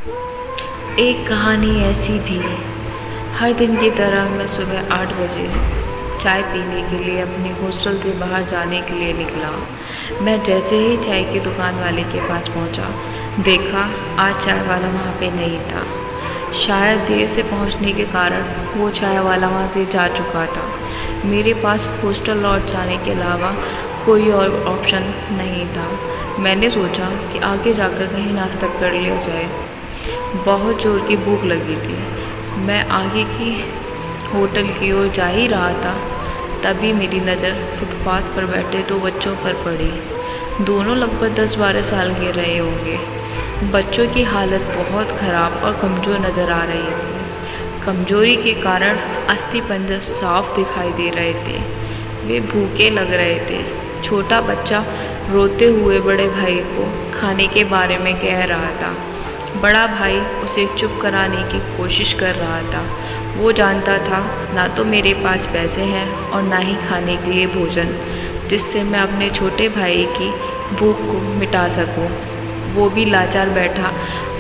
एक कहानी ऐसी भी। हर दिन की तरह मैं सुबह 8 बजे चाय पीने के लिए अपने हॉस्टल से बाहर जाने के लिए निकला। मैं जैसे ही चाय की दुकान वाले के पास पहुंचा, देखा आज चाय वाला वहाँ पे नहीं था। शायद देर से पहुंचने के कारण वो चाय वाला वहाँ से जा चुका था। मेरे पास हॉस्टल लौट जाने के अलावा कोई और ऑप्शन नहीं था। मैंने सोचा कि आगे जाकर कहीं नाश्ता कर लिया जाए। बहुत ज़ोर की भूख लगी थी। मैं आगे की होटल की ओर जा ही रहा था, तभी मेरी नज़र फुटपाथ पर बैठे 2 बच्चों पर पड़ी। दोनों लगभग 10-12 साल के रहे होंगे। बच्चों की हालत बहुत ख़राब और कमज़ोर नज़र आ रही थी। कमज़ोरी के कारण अस्थि पंजर साफ दिखाई दे रहे थे। वे भूखे लग रहे थे। छोटा बच्चा रोते हुए बड़े भाई को खाने के बारे में कह रहा था। बड़ा भाई उसे चुप कराने की कोशिश कर रहा था। वो जानता था ना तो मेरे पास पैसे हैं और ना ही खाने के लिए भोजन, जिससे मैं अपने छोटे भाई की भूख को मिटा सकूं। वो भी लाचार बैठा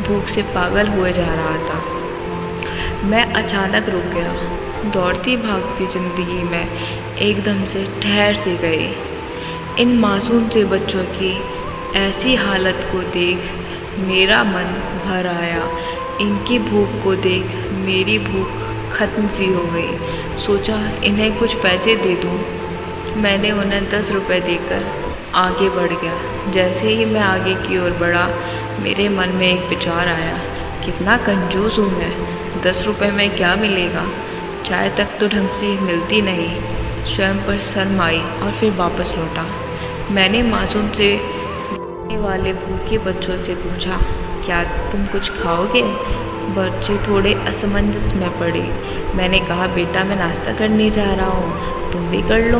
भूख से पागल हुए जा रहा था। मैं अचानक रुक गया। दौड़ती भागती ज़िंदगी में एकदम से ठहर सी गई। इन मासूम से बच्चों की ऐसी हालत को देख मेरा मन भर आया। इनकी भूख को देख मेरी भूख ख़त्म सी हो गई। सोचा इन्हें कुछ पैसे दे दूँ। मैंने उन्हें 10 रुपये देकर आगे बढ़ गया। जैसे ही मैं आगे की ओर बढ़ा, मेरे मन में एक विचार आया, कितना कंजूस हूँ मैं। 10 रुपये में क्या मिलेगा? चाय तक तो ढंग से मिलती नहीं। स्वयं पर शर्म आई और फिर वापस लौटा। मैंने मासूम से वाले भूखे बच्चों से पूछा, क्या तुम कुछ खाओगे? बच्चे थोड़े असमंजस में पड़े। मैंने कहा, बेटा मैं नाश्ता करने जा रहा हूँ, तुम भी कर लो।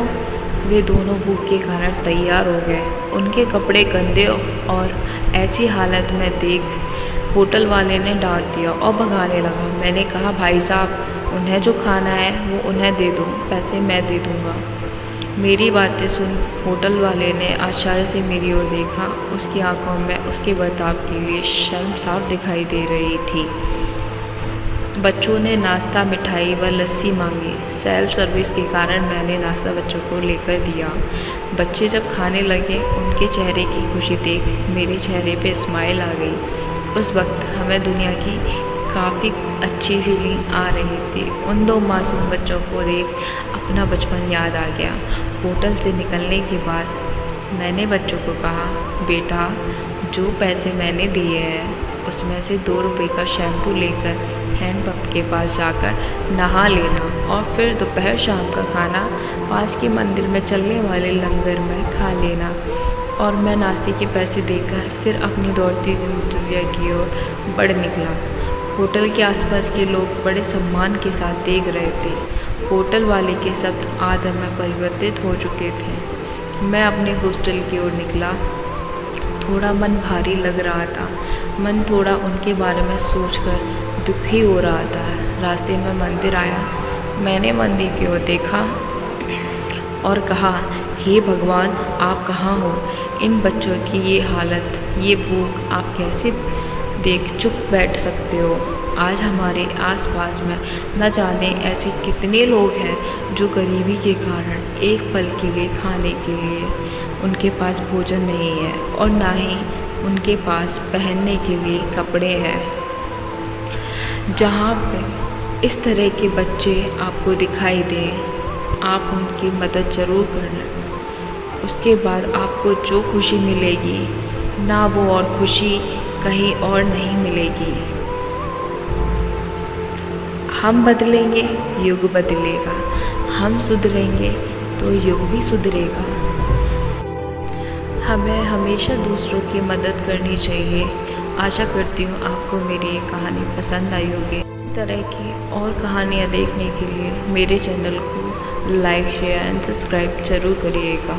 वे दोनों भूख के कारण तैयार हो गए। उनके कपड़े गंदे और ऐसी हालत में देख होटल वाले ने डांट दिया और भगाने लगा। मैंने कहा, भाई साहब उन्हें जो खाना है वो उन्हें दे दो, पैसे मैं दे दूँगा। मेरी बातें सुन होटल वाले ने आश्चर्य से मेरी ओर देखा। उसकी आंखों में उसके बर्ताव के लिए शर्म साफ दिखाई दे रही थी। बच्चों ने नाश्ता, मिठाई व लस्सी मांगी। सेल्फ सर्विस के कारण मैंने नाश्ता बच्चों को लेकर दिया। बच्चे जब खाने लगे, उनके चेहरे की खुशी देख मेरे चेहरे पे स्माइल आ गई। उस वक्त हमें दुनिया की काफ़ी अच्छी फीलिंग आ रही थी। उन 2 मासूम बच्चों को देख अपना बचपन याद आ गया। होटल से निकलने के बाद मैंने बच्चों को कहा, बेटा जो पैसे मैंने दिए हैं उसमें से 2 रुपये का शैम्पू लेकर हैंडपंप के पास जाकर नहा लेना और फिर दोपहर शाम का खाना पास के मंदिर में चलने वाले लंगर में खा लेना। और मैं नाश्ते के पैसे देकर फिर अपनी दौड़ती जिंदगी की ओर बढ़ निकला। होटल के आसपास के लोग बड़े सम्मान के साथ देख रहे थे। होटल वाले के शब्द आदर में परिवर्तित हो चुके थे। मैं अपने हॉस्टल की ओर निकला। थोड़ा मन भारी लग रहा था। मन थोड़ा उनके बारे में सोचकर दुखी हो रहा था। रास्ते में मंदिर आया। मैंने मंदिर की ओर देखा और कहा, हे भगवान आप कहाँ हो? इन बच्चों की ये हालत, ये भूख आप कैसे देख चुप बैठ सकते हो? आज हमारे आसपास में न जाने ऐसे कितने लोग हैं जो गरीबी के कारण एक पल के लिए खाने के लिए उनके पास भोजन नहीं है और ना ही उनके पास पहनने के लिए कपड़े हैं। जहाँ पे इस तरह के बच्चे आपको दिखाई दें, आप उनकी मदद ज़रूर करना। उसके बाद आपको जो खुशी मिलेगी ना वो और खुशी कहीं और नहीं मिलेगी। हम बदलेंगे, युग बदलेगा। हम सुधरेंगे तो युग भी सुधरेगा। हमें हमेशा दूसरों की मदद करनी चाहिए। आशा करती हूँ आपको मेरी ये कहानी पसंद आई होगी। इस तरह की और कहानियाँ देखने के लिए मेरे चैनल को लाइक, शेयर एंड सब्सक्राइब ज़रूर करिएगा।